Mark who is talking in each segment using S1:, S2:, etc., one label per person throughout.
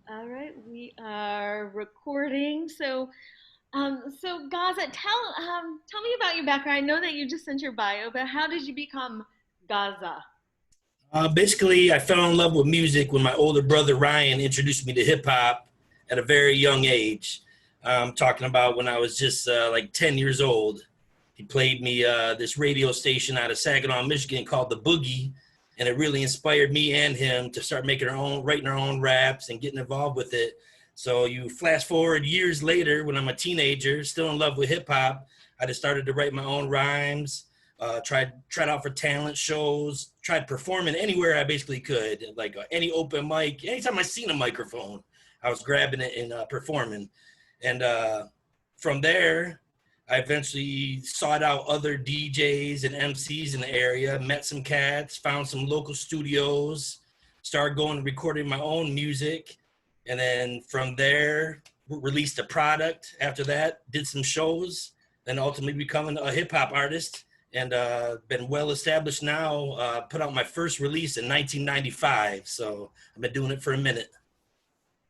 S1: All right, we are recording. So Gaza, tell me about your background. I know that you just sent your bio, but how did you become Gaza?
S2: Basically, I fell in love with music when my older brother Ryan introduced me to hip hop at a very young age. I'm talking about when I was just like 10 years old. He played me this radio station out of Saginaw, Michigan called The Boogie, and it really inspired me and him to start making our own, writing our own raps and getting involved with it. So you flash forward years later when I'm a teenager, still in love with hip hop, I just started to write my own rhymes, tried out for talent shows, tried performing anywhere I basically could, like any open mic. Anytime I seen a microphone, I was grabbing it and performing. And from there, I eventually sought out other DJs and MCs in the area, met some cats, found some local studios, started going and recording my own music. And then from there, released a product. After that, did some shows, then ultimately becoming a hip hop artist and been well established now. Put out my first release in 1995. So I've been doing it for a minute.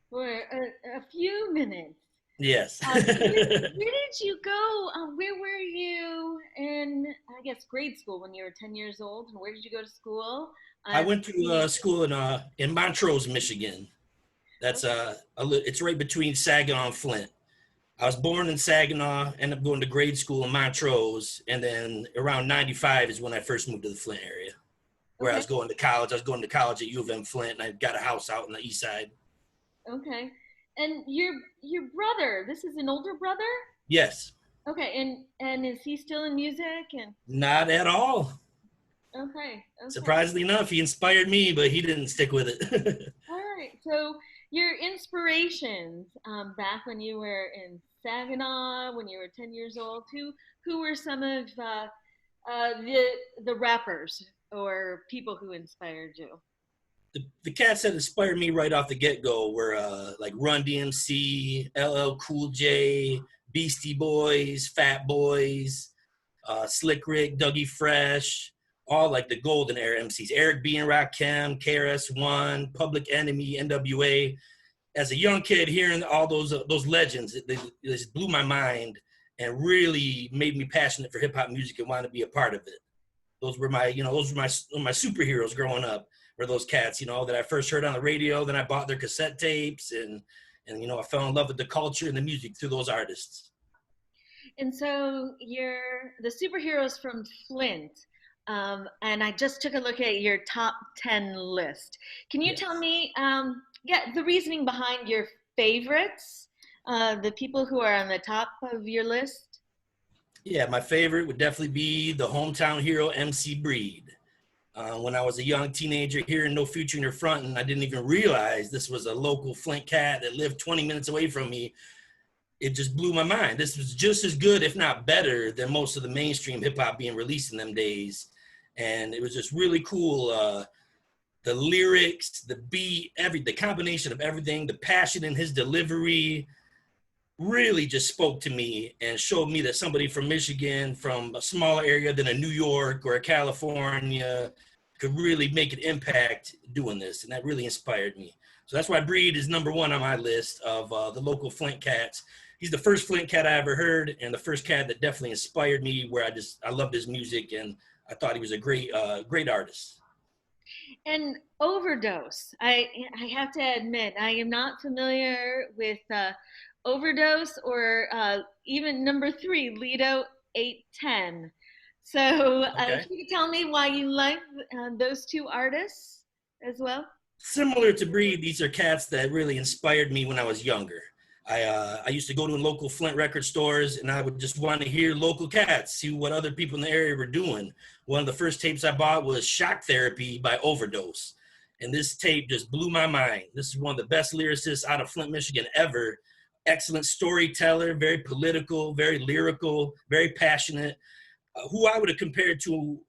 S1: For a few minutes.
S2: Yes.
S1: Where did you go? Where were you in, I guess, grade school when you were 10 years old? And where did you go to school
S2: I
S1: as
S2: went
S1: a
S2: to
S1: teenager?
S2: school in Montrose, Michigan. That's it's right between Saginaw and Flint. I was born in Saginaw, ended up going to grade school in Montrose, and then around 95 is when I first moved to the Flint area, where I
S1: Okay,
S2: was going to college. I was going to college at U of M Flint, and I got a house out on the east side.
S1: okay. And your brother, this is an older brother?
S2: Yes,
S1: Okay, and is he still in music? And
S2: not at all.
S1: okay, okay.
S2: Surprisingly enough, he inspired me, but he didn't stick with it.
S1: All right. So your inspirations back when you were in Saginaw, when you were 10 years old, who were some of the rappers or people who inspired you?
S2: The cats that inspired me right off the get go were like Run DMC, LL Cool J, Beastie Boys, Fat Boys, Slick Rick, Dougie Fresh, all like the golden era MCs. Eric B and Rakim, KRS-One, Public Enemy, NWA. As a young kid, hearing all those legends, it just blew my mind and really made me passionate for hip hop music and wanted to be a part of it. Those were my superheroes growing up. Were those cats, that I first heard on the radio. Then I bought their cassette tapes, and I fell in love with the culture and the music through those artists.
S1: And so you're the superheroes from Flint. And I just took a look at your top 10 list. Can you tell
S2: Yes.
S1: me, yeah, the reasoning behind your favorites, the people who are on the top of your list?
S2: Yeah, my favorite would definitely be the hometown hero MC Breed. When I was a young teenager here in No Future in Your Front, and I didn't even realize this was a local Flint cat that lived 20 minutes away from me. It just blew my mind. This was just as good, if not better, than most of the mainstream hip hop being released in them days. And it was just really cool. The lyrics, the beat, the combination of everything, the passion in his delivery really just spoke to me and showed me that somebody from Michigan, from a smaller area than a New York or a California, could really make an impact doing this. And that really inspired me. So that's why Breed is number one on my list of the local Flint cats. He's the first Flint cat I ever heard, and the first cat that definitely inspired me, where I loved his music, and I thought he was a great artist.
S1: And Overdose. I have to admit, I am not familiar with Overdose or even number three, Lido 810. So,
S2: Okay.
S1: can you tell me why you like those two artists as well?
S2: Similar to Breed, these are cats that really inspired me when I was younger. I used to go to local Flint record stores, and I would just want to hear local cats, see what other people in the area were doing. One of the first tapes I bought was Shock Therapy by Overdose, and this tape just blew my mind. This is one of the best lyricists out of Flint, Michigan ever. Excellent storyteller, very political, very lyrical, very passionate. Who I would have compared to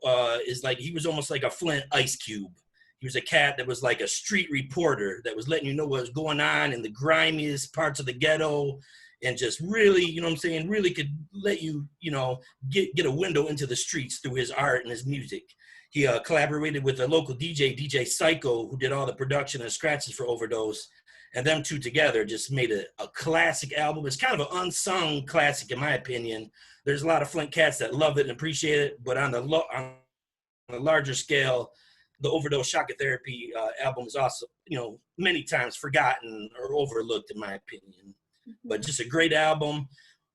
S2: is like he was almost like a Flint Ice Cube. He was a cat that was like a street reporter that was letting you know what was going on in the grimiest parts of the ghetto, and just really, what I'm saying, really could let you, get a window into the streets through his art and his music. He collaborated with a local DJ Psycho, who did all the production and scratches for Overdose. And them two together just made a classic album. It's kind of an unsung classic, in my opinion. There's a lot of Flint cats that love it and appreciate it, but on a larger scale, the Overdose Shock Therapy album is also, many times forgotten or overlooked, in my opinion.
S1: Mm-hmm.
S2: But just a great album.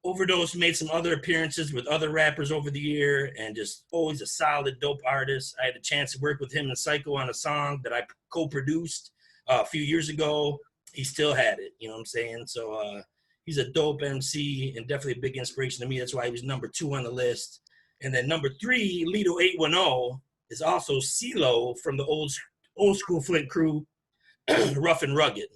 S2: Overdose made some other appearances with other rappers over the year, and just always a solid, dope artist. I had a chance to work with him and Psycho on a song that I co-produced a few years ago. He still had it, you know what I'm saying? So he's a dope MC and definitely a big inspiration to me. That's why he was number 2 on the list. And then number 3, Lido 810, is also CeeLo from the old school Flint crew, Rough and Rugged,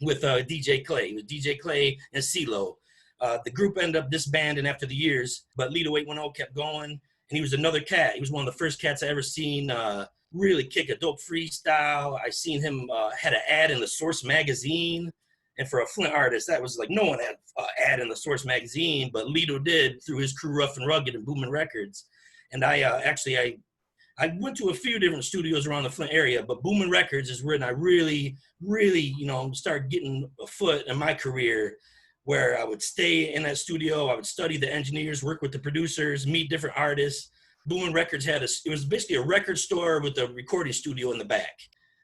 S2: with DJ Clay. It was DJ Clay and CeeLo. The group ended up disbanding after the years, but Lido 810 kept going. And he was another cat. He was one of the first cats I ever seen really kick a dope freestyle. I seen him had an ad in the Source magazine. And for a Flint artist, that was like, no one had an ad in the Source magazine, but Lido did through his crew Rough and Rugged and Boomin' Records. And I went to a few different studios around the Flint area, but Boomin' Records is when I really, really, started getting a foot in my career, where I would stay in that studio. I would study the engineers, work with the producers, meet different artists. Boomin' Records it was basically a record store with a recording studio in the back.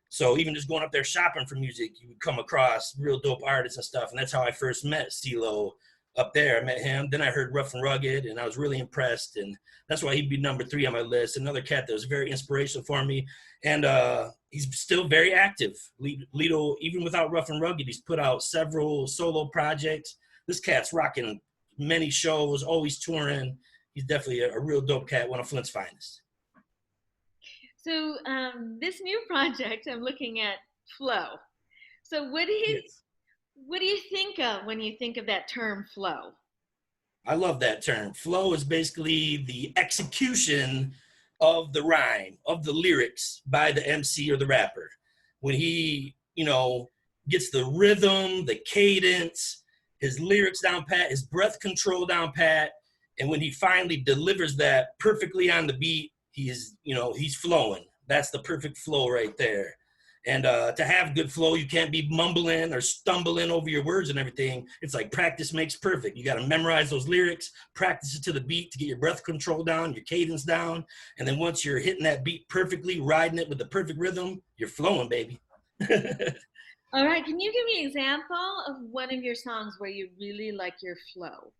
S2: So even just going up there shopping for music, you would come across real dope artists and stuff. And that's how I first met CeeLo up there. I met him. Then I heard Rough and Rugged, and I was really impressed. And that's why he'd be number 3 on my list. Another cat that was very inspirational for me. And he's still very active. Lido, even without Rough and Rugged, he's put out several solo projects. This cat's rocking many shows, always touring. He's definitely a real dope cat, one of Flint's finest.
S1: So this new project, I'm looking at flow. So what do you think of when you think of that term flow?
S2: I love that term. Flow is basically the execution of the rhyme, of the lyrics by the MC or the rapper. When he, gets the rhythm, the cadence, his lyrics down pat, his breath control down pat, and when he finally delivers that perfectly on the beat, he's flowing. That's the perfect flow right there. And to have good flow, you can't be mumbling or stumbling over your words and everything. It's like practice makes perfect. You got to memorize those lyrics, practice it to the beat to get your breath control down, your cadence down. And then once you're hitting that beat perfectly, riding it with the perfect rhythm, you're flowing, baby.
S1: All right. Can you give me an example of one of your songs where you really like your flow?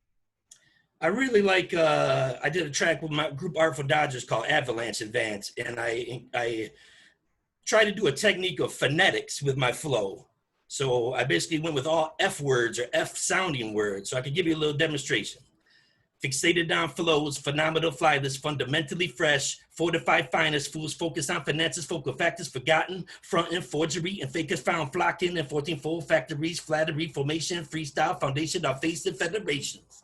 S2: I really like, I did a track with my group Artful Dodgers called Avalanche Advance, and I try to do a technique of phonetics with my flow. So I basically went with all F words or F sounding words. So I could give you a little demonstration. Fixated down flows, phenomenal flightless, fundamentally fresh, fortified finest, fools focused on finances, focal factors forgotten, front and forgery, and fakers found flocking in 14-fold factories, flattery, formation, freestyle, foundation, of facing federations.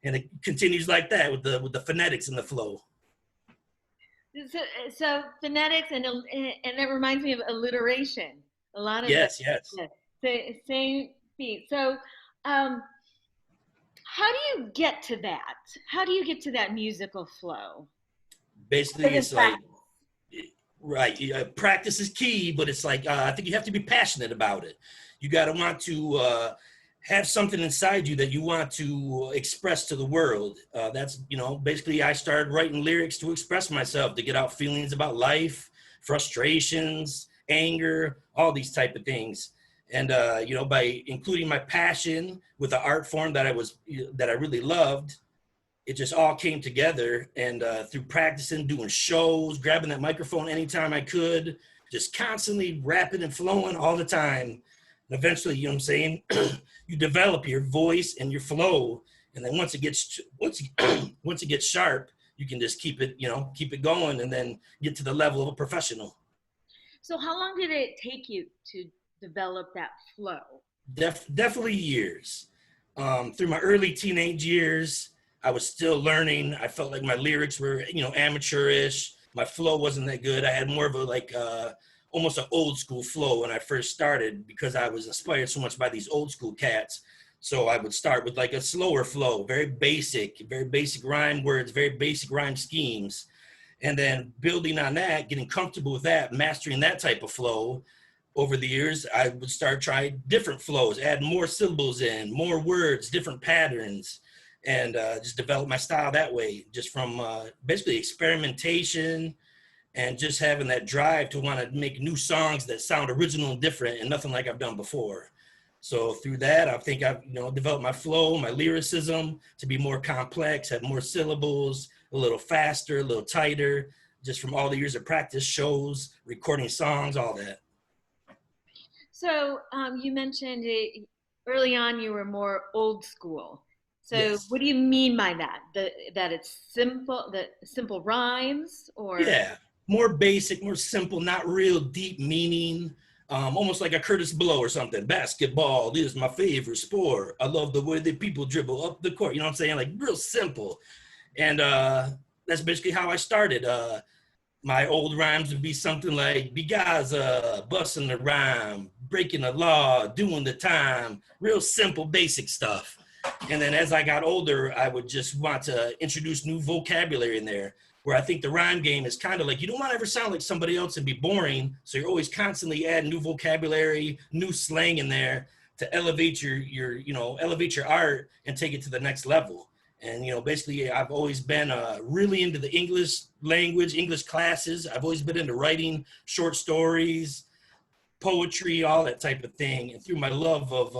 S2: And it continues like that with the phonetics and the flow.
S1: So phonetics and that reminds me of alliteration. A lot of
S2: yes.
S1: Same beat. So how do you get to that? How do you get to that musical flow?
S2: Basically, it's like right. Practice is key, but it's like I think you have to be passionate about it. You got to want to have something inside you that you want to express to the world. That's, basically I started writing lyrics to express myself, to get out feelings about life, frustrations, anger, all these type of things. And, by including my passion with the art form that I really loved, it just all came together. And through practicing, doing shows, grabbing that microphone anytime I could, just constantly rapping and flowing all the time. And eventually, you develop your voice and your flow, and then once it gets sharp, you can just keep it going, and then get to the level of a professional.
S1: So, how long did it take you to develop that flow?
S2: Definitely years. Through my early teenage years, I was still learning. I felt like my lyrics were, amateurish. My flow wasn't that good. I had more of a almost an old school flow when I first started, because I was inspired so much by these old school cats. So I would start with like a slower flow, very basic rhyme words, very basic rhyme schemes. And then building on that, getting comfortable with that, mastering that type of flow over the years, I would start trying different flows, add more syllables in, more words, different patterns, and just develop my style that way, just from basically experimentation and just having that drive to want to make new songs that sound original and different and nothing like I've done before. So through that, I think I've developed my flow, my lyricism to be more complex, have more syllables, a little faster, a little tighter, just from all the years of practice, shows, recording songs, all that.
S1: So you mentioned early on you were more old school. So
S2: Yes.
S1: what do you mean by that? That it's simple, that simple rhymes, or
S2: Yeah, more basic, more simple, not real deep meaning. Almost like a Curtis Blow or something. Basketball is my favorite sport. I love the way that people dribble up the court. You know what I'm saying? Like real simple. And that's basically how I started. My old rhymes would be something like Gozza, busting the rhyme, breaking the law, doing the time. Real simple, basic stuff. And then as I got older, I would just want to introduce new vocabulary in there, where I think the rhyme game is kind of like you don't want to ever sound like somebody else and be boring. So you're always constantly adding new vocabulary, new slang in there to elevate elevate your art and take it to the next level. And basically, I've always been really into the English language, English classes. I've always been into writing short stories, poetry, all that type of thing. And through my love of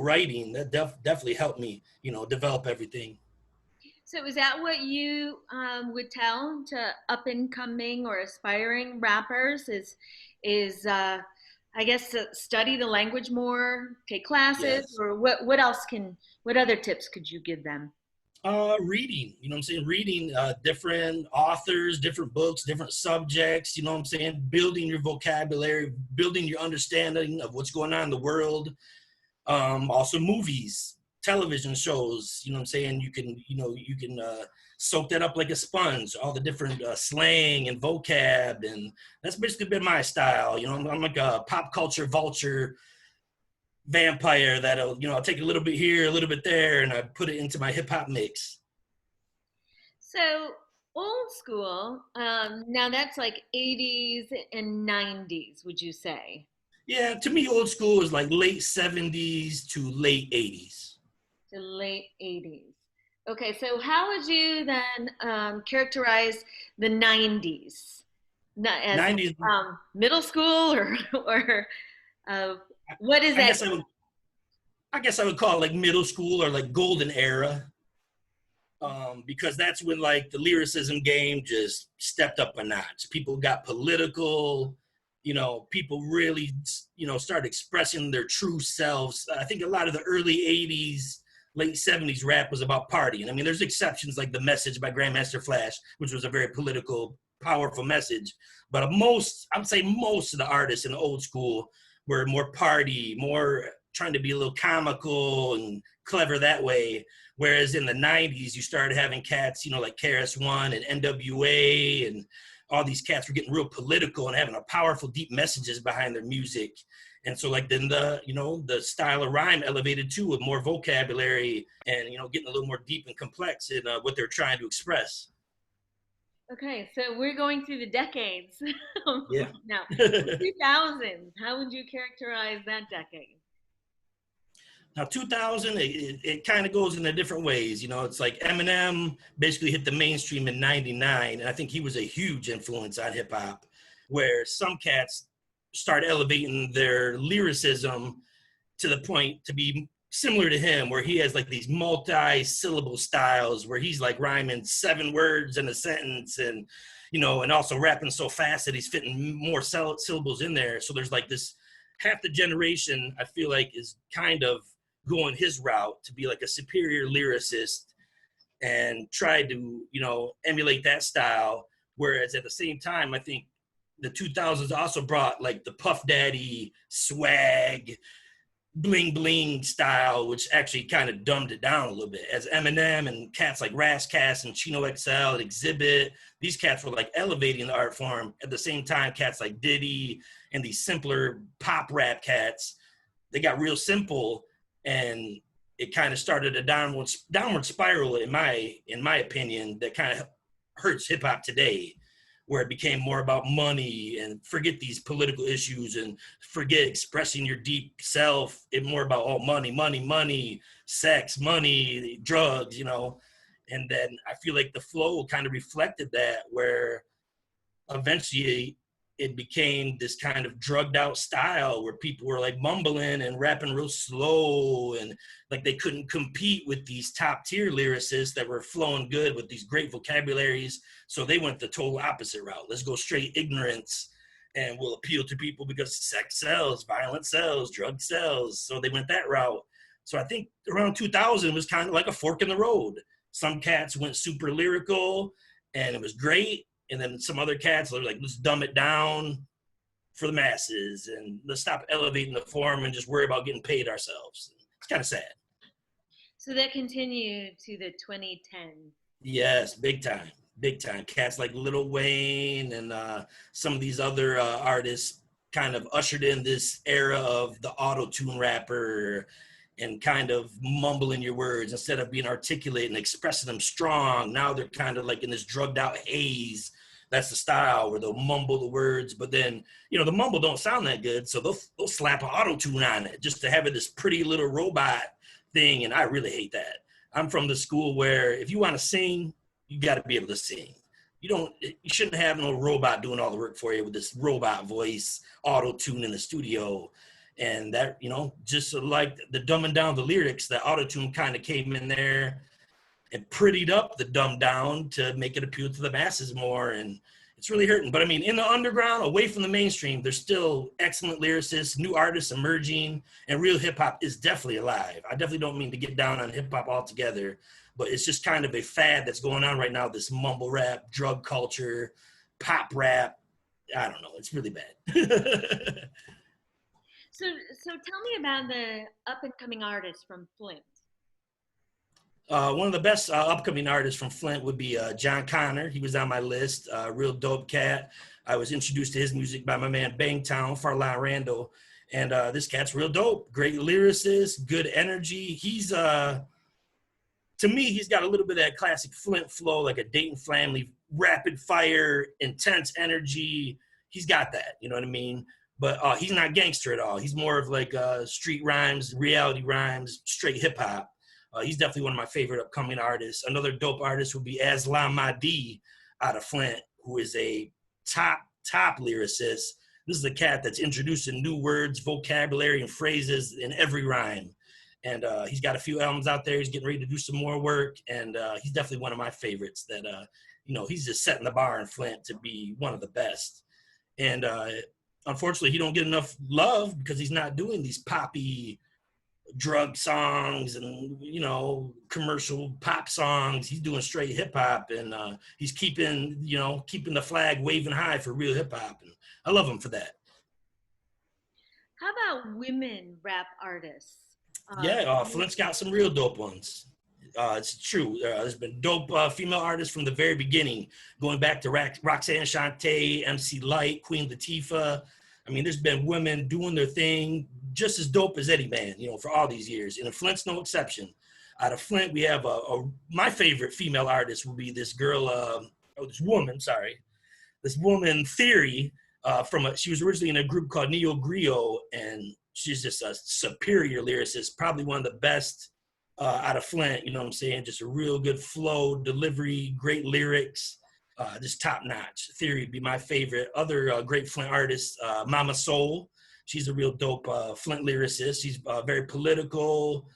S2: writing, that definitely helped me develop everything.
S1: so is that what you would tell to up and coming or aspiring rappers? Is I guess study the language more, take classes,
S2: Yes.
S1: or what else what other tips could you give them?
S2: Reading, what I'm saying, reading different authors, different books, different subjects, what I'm saying, building your vocabulary, building your understanding of what's going on in the world. Also movies, television shows, what I'm saying, you can soak that up like a sponge, all the different slang and vocab. And that's basically been my style. I'm like a pop culture vulture vampire that'll, I'll take a little bit here, a little bit there, and I put it into my hip hop mix.
S1: So old school, now that's like 80s and 90s, would you say?
S2: Yeah, to me, old school is like late 70s to late 80s.
S1: The late 80s. Okay, so how would you then characterize the 90s? Not as
S2: 90s,
S1: middle school or uh, what is
S2: I
S1: that?
S2: guess I would call it like middle school or like golden era. Because that's when like the lyricism game just stepped up a notch. People got political, people really, started expressing their true selves. I think a lot of the early 80s, late 70s rap was about partying. I mean, there's exceptions like The Message by Grandmaster Flash, which was a very political, powerful message. But I would say most of the artists in the old school were more party, more trying to be a little comical and clever that way. Whereas in the 90s, you started having cats, like KRS-One and NWA, and all these cats were getting real political and having a powerful, deep messages behind their music. And so like then the style of rhyme elevated too, with more vocabulary and, getting a little more deep and complex in what they're trying to express.
S1: Okay, so we're going through the decades
S2: Yeah.
S1: now. 2000s, how would you characterize that decade?
S2: Now, 2000, it kind of goes in a different ways. It's like Eminem basically hit the mainstream in 99. And I think he was a huge influence on hip hop, where some cats start elevating their lyricism to the point to be similar to him, where he has like these multi-syllable styles where he's like rhyming 7 words in a sentence and also rapping so fast that he's fitting more syllables in there. So there's like this half the generation, I feel like, is kind of going his route to be like a superior lyricist and try to, emulate that style. Whereas at the same time, I think the 2000s also brought like the Puff Daddy swag, bling bling style, which actually kind of dumbed it down a little bit. As Eminem and cats like Rascast and Chino XL and Exhibit, these cats were like elevating the art form. At the same time, cats like Diddy and these simpler pop rap cats, they got real simple, and it kind of started a downward spiral in my opinion that kind of hurts hip hop today. where it became more about money and forget these political issues and forget expressing your deep self. It more about, oh, money, money, money, sex, money, drugs, you know. And then I feel like the flow kind of reflected that, where eventually it became this kind of drugged out style where people were like mumbling and rapping real slow, and like they couldn't compete with these top tier lyricists that were flowing good with these great vocabularies. So they went the total opposite route. Let's go straight ignorance and we'll appeal to people because sex sells, violence sells, drug sells. So they went that route. So I think around 2000 was kind of like a fork in the road. Some cats went super lyrical and it was great, and then some other cats are like, let's dumb it down for the masses and let's stop elevating the form and just worry about getting paid ourselves. It's kind of sad.
S1: So that continued to the 2010s.
S2: Yes, big time, big time. Cats like Lil Wayne and some of these other artists kind of ushered in this era of the auto-tune rapper and kind of mumbling your words instead of being articulate and expressing them strong. Now they're kind of like in this drugged out haze. That's the style where they'll mumble the words, but then, you know, the mumble don't sound that good. So they'll slap an auto tune on it just to have it this pretty little robot thing. And I really hate that. I'm from the school where if you want to sing, you got to be able to sing. You shouldn't have no robot doing all the work for you with this robot voice auto tune in the studio. And that, you know, just like the dumbing down the lyrics, the auto-tune kind of came in there and prettied up the dumb down to make it appeal to the masses more. And it's really hurting. But I mean, in the underground, away from the mainstream, there's still excellent lyricists, new artists emerging, and real hip hop is definitely alive. I definitely don't mean to get down on hip hop altogether, but it's just kind of a fad that's going on right now. This mumble rap, drug culture, pop rap. I don't know. It's really bad.
S1: So tell me about the up and coming artists from Flint.
S2: One of the best upcoming artists from Flint would be John Connor. He was on my list, real dope cat. I was introduced to his music by my man Bangtown, Farlon Randall. And this cat's real dope. Great lyricist, good energy. He's, to me, he's got a little bit of that classic Flint flow, like a Dayton family, rapid fire, intense energy. He's got that, you know what I mean? But he's not gangster at all. He's more of like street rhymes, reality rhymes, straight hip hop. He's definitely one of my favorite upcoming artists. Another dope artist would be Aslam Mahdi out of Flint, who is a top lyricist. This is a cat that's introducing new words, vocabulary, and phrases in every rhyme. And he's got a few albums out there. He's getting ready to do some more work. And he's definitely one of my favorites that, you know, he's just setting the bar in Flint to be one of the best. And unfortunately, he don't get enough love because he's not doing these poppy drug songs and, you know, commercial pop songs. He's doing straight hip hop, and he's keeping the flag waving high for real hip hop. And I love him for that.
S1: How about women rap artists?
S2: Flint's got some real dope ones. It's true. There's been dope female artists from the very beginning, going back to Roxanne Shante, MC Light, Queen Latifah. I mean, there's been women doing their thing just as dope as Eddie Man, you know, for all these years. And Flint's no exception. Out of Flint, we have my favorite female artist will be this woman, Theory. She was originally in a group called Neo Griot, and she's just a superior lyricist, probably one of the best out of Flint, you know what I'm saying? Just a real good flow, delivery, great lyrics, just top notch. Theory would be my favorite. Other great Flint artists, Mama Soul. She's a real dope Flint lyricist. She's very political,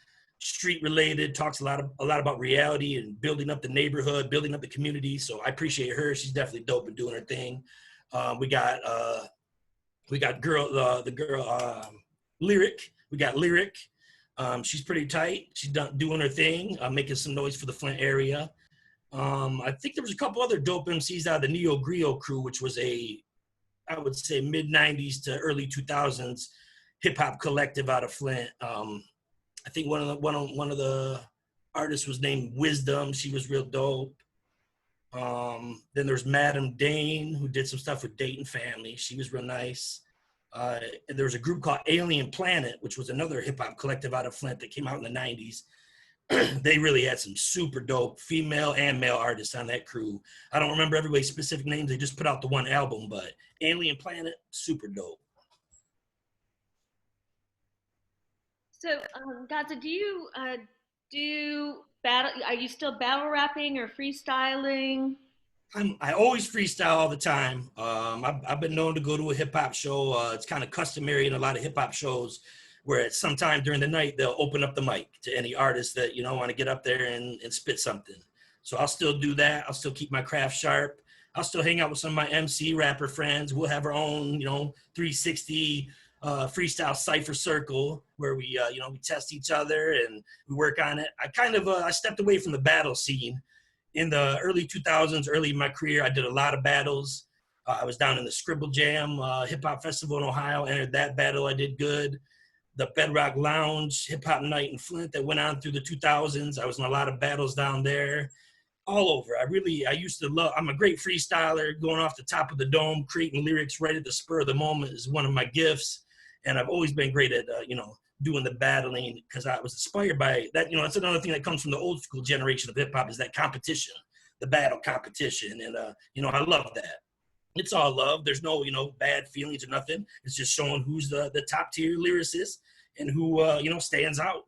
S2: street related, talks a lot about reality and building up the neighborhood, building up the community. So I appreciate her. She's definitely dope and doing her thing. We got Lyric. We got Lyric. She's pretty tight. She's doing her thing, making some noise for the Flint area. I think there was a couple other dope MCs out of the Neo Griot crew, which was I would say mid 90s to early 2000s hip hop collective out of Flint. I think one of the artists was named Wisdom. She was real dope. Then there's Madam Dane, who did some stuff with Dayton Family. She was real nice. And there was a group called Alien Planet, which was another hip hop collective out of Flint that came out in the 90s. They really had some super dope female and male artists on that crew. I don't remember everybody's specific names. They just put out the one album, but Alien Planet, super dope.
S1: So, Gaza, do battle? Are you still battle rapping or freestyling?
S2: I always freestyle all the time. I've been known to go to a hip hop show. It's kind of customary in a lot of hip hop shows where at some time during the night they'll open up the mic to any artist that want to get up there and spit something. So I'll still do that. I'll still keep my craft sharp. I'll still hang out with some of my MC rapper friends. We'll have our own 360 freestyle cipher circle where we test each other and we work on it. I stepped away from the battle scene in the early 2000s, early in my career. I did a lot of battles. I was down in the Scribble Jam hip hop festival in Ohio, entered that battle. I did good. The Bedrock Lounge hip hop night in Flint that went on through the 2000s. I was in a lot of battles down there, all over. I used to love, I'm a great freestyler. Going off the top of the dome, creating lyrics right at the spur of the moment is one of my gifts. And I've always been great at, doing the battling because I was inspired by that. That's another thing that comes from the old school generation of hip hop is that competition, the battle competition. And, I love that. It's all love. There's no, bad feelings or nothing. It's just showing who's the top tier lyricist and who, stands out.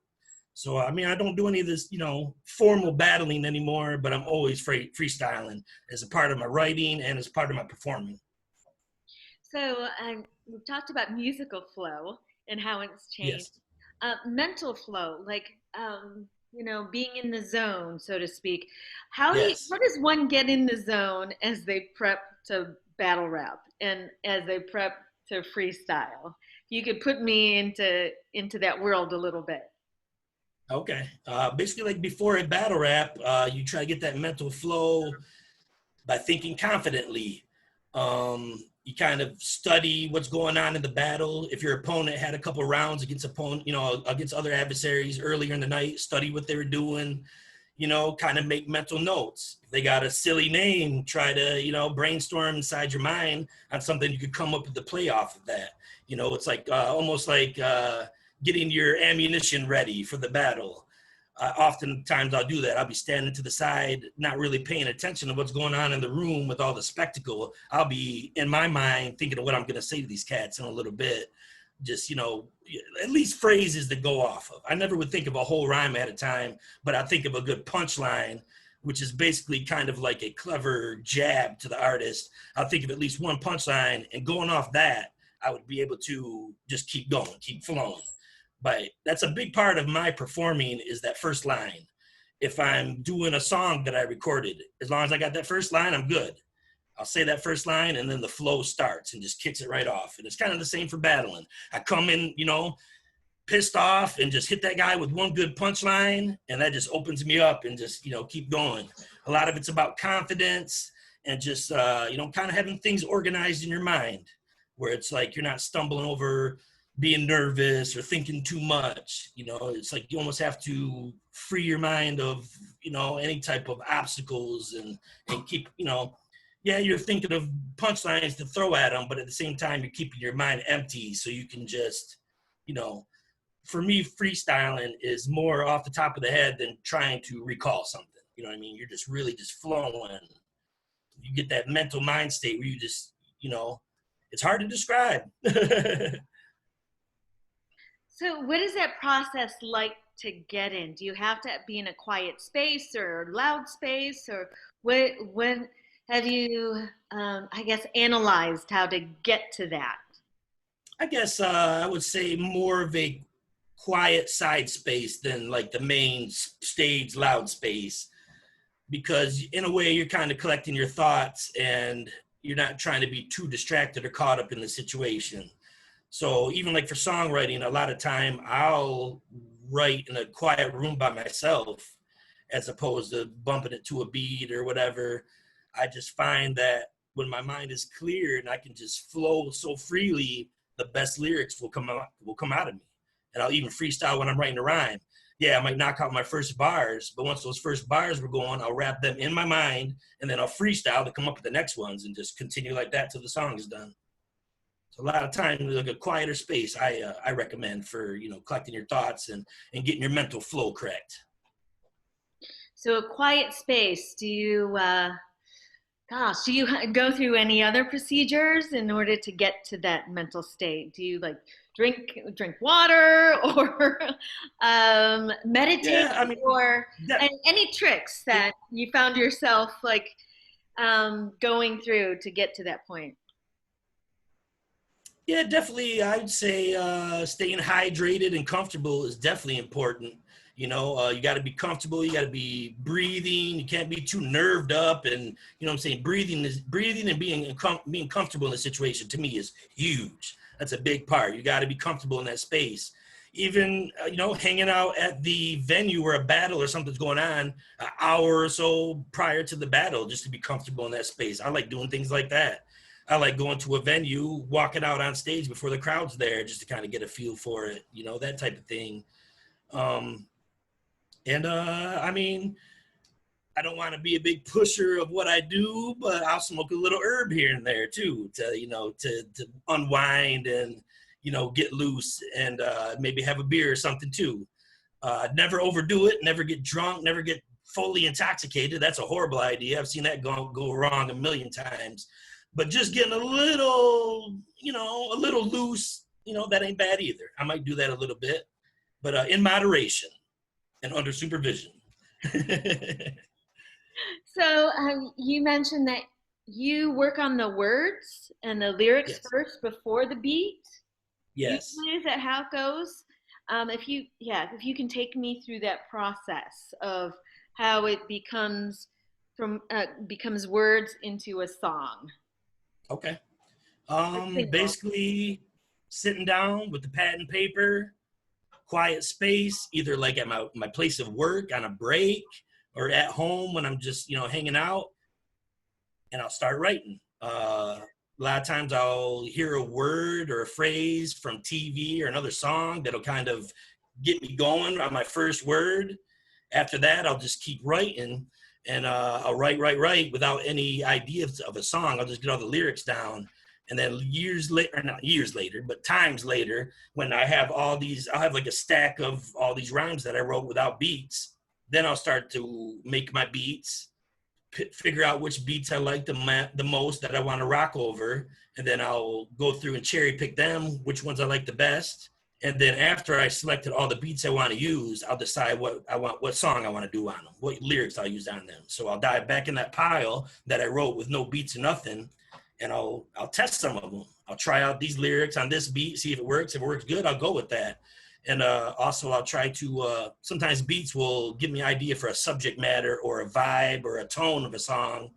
S2: So, I don't do any of this, formal battling anymore, but I'm always freestyling as a part of my writing and as part of my performing.
S1: So, we've talked about musical flow and how it's changed.
S2: Yes.
S1: Mental flow, like being in the zone, so to speak.
S2: Yes.
S1: How does one get in the zone as they prep to battle rap and as they prep to freestyle? You could put me into that world a little bit.
S2: Okay. Basically, like before a battle rap, you try to get that mental flow by thinking confidently. You kind of study what's going on in the battle. If your opponent had a couple rounds against other adversaries earlier in the night, study what they were doing. Kind of make mental notes. If they got a silly name, try to brainstorm inside your mind on something you could come up with the play off of that. It's like almost like getting your ammunition ready for the battle. Oftentimes I'll do that. I'll be standing to the side, not really paying attention to what's going on in the room with all the spectacle. I'll be in my mind thinking of what I'm going to say to these cats in a little bit. Just, at least phrases that go off of. I never would think of a whole rhyme at a time, but I think of a good punchline, which is basically kind of like a clever jab to the artist. I'll think of at least one punchline, and going off that, I would be able to just keep going, keep flowing. But that's a big part of my performing is that first line. If I'm doing a song that I recorded, as long as I got that first line, I'm good. I'll say that first line and then the flow starts and just kicks it right off. And it's kind of the same for battling. I come in, pissed off and just hit that guy with one good punchline, and that just opens me up and just, keep going. A lot of it's about confidence and just, kind of having things organized in your mind where it's like you're not stumbling over being nervous or thinking too much. It's like you almost have to free your mind of, any type of obstacles and keep, you're thinking of punchlines to throw at them, but at the same time, you're keeping your mind empty so you can just, for me, freestyling is more off the top of the head than trying to recall something. You know what I mean? You're just really just flowing. You get that mental mind state where you just, it's hard to describe.
S1: So, what is that process like to get in? Do you have to be in a quiet space or loud space, or when have you, I guess, analyzed how to get to that?
S2: I guess I would say more of a quiet side space than like the main stage loud space, because in a way you're kind of collecting your thoughts and you're not trying to be too distracted or caught up in the situation. So even like for songwriting, a lot of time I'll write in a quiet room by myself as opposed to bumping it to a beat or whatever. I just find that when my mind is clear and I can just flow so freely, the best lyrics will come out of me. And I'll even freestyle when I'm writing a rhyme. Yeah, I might knock out my first bars, but once those first bars were going, I'll wrap them in my mind and then I'll freestyle to come up with the next ones and just continue like that till the song is done. So a lot of times, like a quieter space, I recommend for collecting your thoughts and getting your mental flow correct.
S1: So a quiet space. Do you go through any other procedures in order to get to that mental state? Do you like drink water or meditate
S2: Yeah, I mean,
S1: or
S2: that,
S1: any tricks
S2: yeah,
S1: that you found yourself like going through to get to that point?
S2: yeah, definitely. I'd say staying hydrated and comfortable is definitely important. You got to be comfortable. You got to be breathing. You can't be too nerved up. And what I'm saying, breathing and being comfortable in the situation to me is huge. That's a big part. You got to be comfortable in that space. Even hanging out at the venue where a battle or something's going on an hour or so prior to the battle, just to be comfortable in that space. I like doing things like that. I like going to a venue, walking out on stage before the crowd's there, just to kind of get a feel for it, that type of thing. Um, and I mean, I don't want to be a big pusher of what I do, but I'll smoke a little herb here and there too, to unwind and get loose and maybe have a beer or something too. Never overdo it, never get drunk, never get fully intoxicated. That's a horrible idea. I've seen that go wrong a million times. But just getting a little loose, that ain't bad either. I might do that a little bit, but in moderation and under supervision.
S1: So you mentioned that you work on the words and the lyrics
S2: Yes.
S1: first before the beat.
S2: Yes.
S1: Usually, is that how it goes? If you can take me through that process of how it becomes words into a song.
S2: Okay.
S1: Or single.
S2: Basically, sitting down with the pad and paper, quiet space, either like at my place of work on a break or at home when I'm just hanging out, and I'll start writing. A lot of times I'll hear a word or a phrase from TV or another song that'll kind of get me going on my first word. After that, I'll just keep writing, and I'll write without any ideas of a song. I'll just get all the lyrics down. And then years later, not years later, but times later, when I have I'll have like a stack of all these rhymes that I wrote without beats. Then I'll start to make my beats, figure out which beats I like the most that I want to rock over, and then I'll go through and cherry pick them, which ones I like the best. And then after I selected all the beats I want to use, I'll decide what song I want to do on them, what lyrics I'll use on them. So I'll dive back in that pile that I wrote with no beats or nothing, and I'll test some of them. I'll try out these lyrics on this beat, see if it works. If it works good, I'll go with that. And also I'll try to, sometimes beats will give me an idea for a subject matter or a vibe or a tone of a song.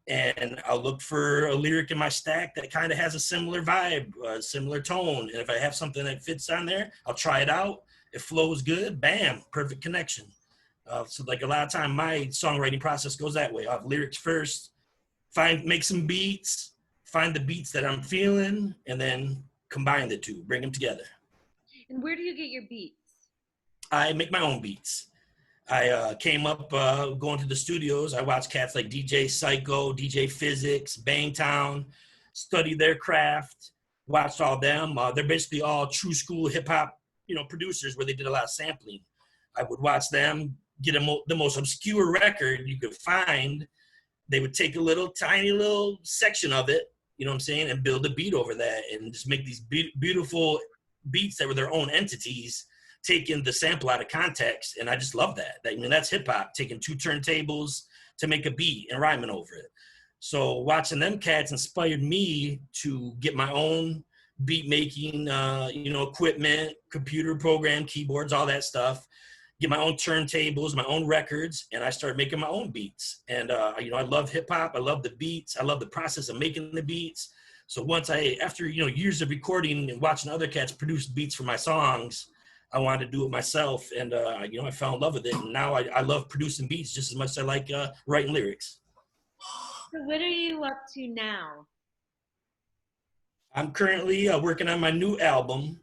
S2: And I'll look for a lyric in my stack that kind of has a similar vibe, a similar tone. And if I have something that fits on there, I'll try it out. It flows good, bam, perfect connection. So like a lot of time, my songwriting process goes that way. I'll have lyrics first, make some beats, find the beats that I'm feeling, and then combine the two, bring them together.
S1: And where do you get your beats?
S2: I make my own beats. I came up going to the studios. I watched cats like DJ Psycho, DJ Physics, Bangtown, studied their craft, watched all them. They're basically all true school hip hop, producers where they did a lot of sampling. I would watch them get the most obscure record you could find. They would take a tiny little section of it, you know what I'm saying, and build a beat over that and just make these beautiful beats that were their own entities, taking the sample out of context. And I just love that. I mean, that's hip hop, taking two turntables to make a beat and rhyming over it. So watching them cats inspired me to get my own beat making, equipment, computer program, keyboards, all that stuff, get my own turntables, my own records, and I started making my own beats. And, I love hip hop. I love the beats. I love the process of making the beats. So after years of recording and watching other cats produce beats for my songs, I wanted to do it myself, and I fell in love with it. And now I love producing beats just as much as I like writing lyrics.
S1: So what are you up to now?
S2: I'm currently working on my new album.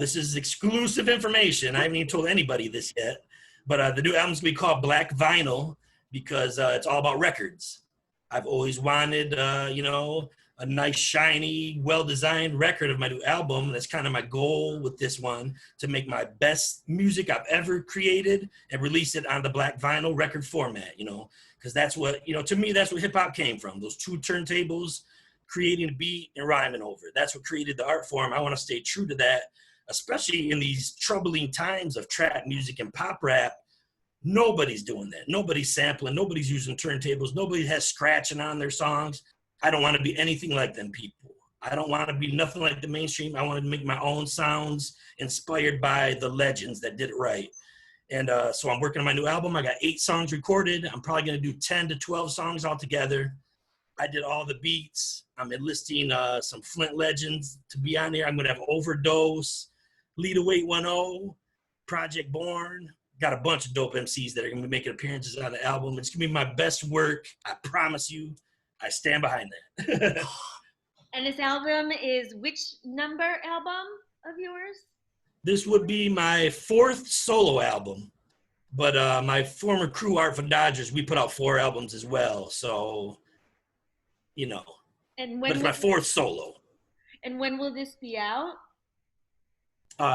S2: This is exclusive information. I haven't even told anybody this yet, but the new album's gonna be called Black Vinyl because it's all about records. I've always wanted, a nice, shiny, well-designed record of my new album. That's kind of my goal with this one, to make my best music I've ever created and release it on the black vinyl record format, because that's what, to me, that's where hip hop came from. Those two turntables, creating a beat and rhyming over it. That's what created the art form. I want to stay true to that, especially in these troubling times of trap music and pop rap. Nobody's doing that. Nobody's sampling. Nobody's using turntables. Nobody has scratching on their songs. I don't want to be anything like them people. I don't want to be nothing like the mainstream. I want to make my own sounds inspired by the legends that did it right. And so I'm working on my new album. I got 8 songs recorded. I'm probably going to do 10 to 12 songs altogether. I did all the beats. I'm enlisting some Flint legends to be on there. I'm going to have Overdose, Lita 810, Project Born. Got a bunch of dope MCs that are going to be making appearances on the album. It's going to be my best work. I promise you. I stand behind that.
S1: And this album is which number album of yours?
S2: This would be my 4th solo album. But my former crew, Art for Dodgers, we put out 4 albums as well. So,
S1: And
S2: but it's my 4th solo.
S1: And when will this be out?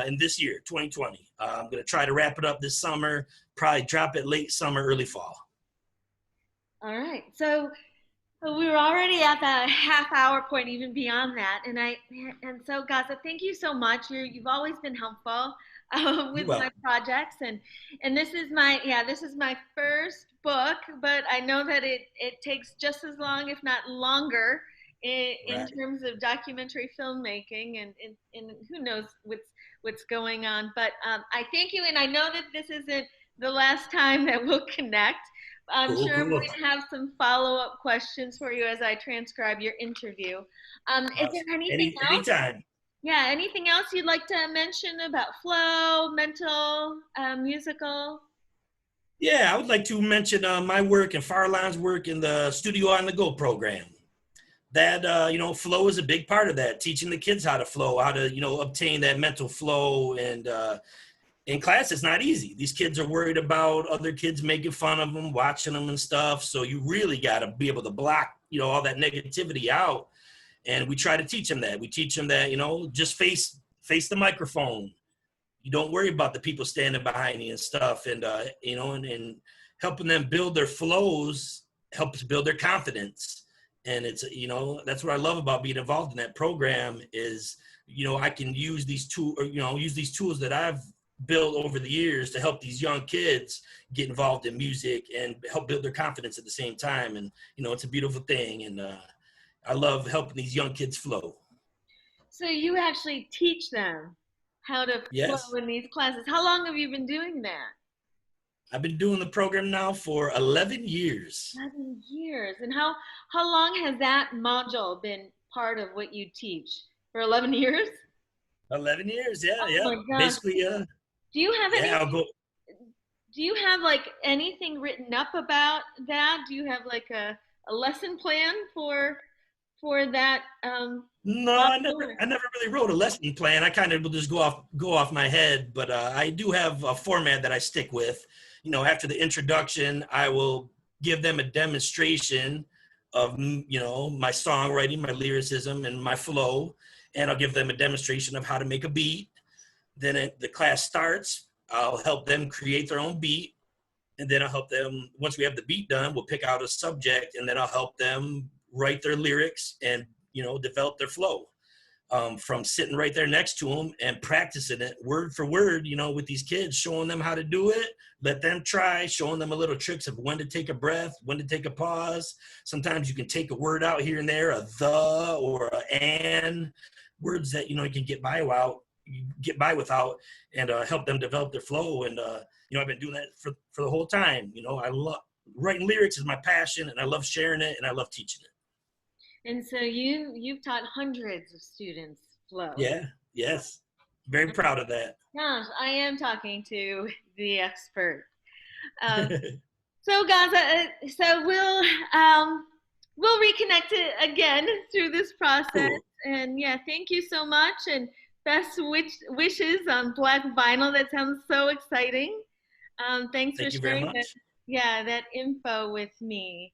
S2: In this year, 2020. I'm going to try to wrap it up this summer, probably drop it late summer, early fall.
S1: All right. So we were already at the half-hour point, even beyond that, and so Gozza, thank you so much. You've always been helpful with my projects, and this is my first book, but I know that it takes just as long, if not longer, in terms of documentary filmmaking, and who knows what's going on. But I thank you, and I know that this isn't the last time that we'll connect. I'm sure I'm going to have some follow-up questions for you as I transcribe your interview. Is there anything else?
S2: Anytime.
S1: Yeah, anything else you'd like to mention about flow, mental, musical?
S2: Yeah, I would like to mention my work and Farlan's work in the Studio on the Go program. That, flow is a big part of that, teaching the kids how to flow, how to, obtain that mental flow. And in class, it's not easy. These kids are worried about other kids making fun of them, watching them and stuff. So you really got to be able to block, all that negativity out. And we try to teach them that. We teach them that, just face the microphone. You don't worry about the people standing behind you and stuff. And, and helping them build their flows helps build their confidence. And it's, that's what I love about being involved in that program is, I can use these tools that I've built over the years to help these young kids get involved in music and help build their confidence at the same time. And, it's a beautiful thing. And I love helping these young kids flow.
S1: So you actually teach them how to flow in these classes. How long have you been doing that?
S2: I've been doing the program now for 11 years.
S1: 11 years. And how long has that module been part of what you teach? For 11 years?
S2: 11 years, yeah,
S1: oh
S2: yeah.
S1: My gosh.
S2: Basically,
S1: do you have do you have like anything written up about that? Do you have like a lesson plan for that?
S2: No, I never really wrote a lesson plan. I kind of will just go off my head, but I do have a format that I stick with. After the introduction, I will give them a demonstration of, my songwriting, my lyricism, and my flow, and I'll give them a demonstration of how to make a beat. Then the class starts, I'll help them create their own beat, and then I'll help them, once we have the beat done, we'll pick out a subject, and then I'll help them write their lyrics and, develop their flow. From sitting right there next to them and practicing it word for word, with these kids, showing them how to do it, let them try, showing them a little tricks of when to take a breath, when to take a pause. Sometimes you can take a word out here and there, a the or a an, words that, you can get by without and help them develop their flow. And, I've been doing that for the whole time. I love writing lyrics is my passion, and I love sharing it, and I love teaching it.
S1: And so you've taught hundreds of students flow.
S2: Yeah, yes. Very proud of that.
S1: Gosh, I am talking to the expert. So Gozza, so we'll reconnect again through this process. Cool. And yeah, thank you so much, and best wishes on Black Vinyl. That sounds so exciting. Thanks for sharing that info with me.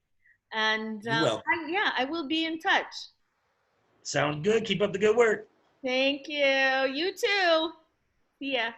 S1: And I will be in touch.
S2: Sounds good. Keep up the good work.
S1: Thank you. You too. See ya.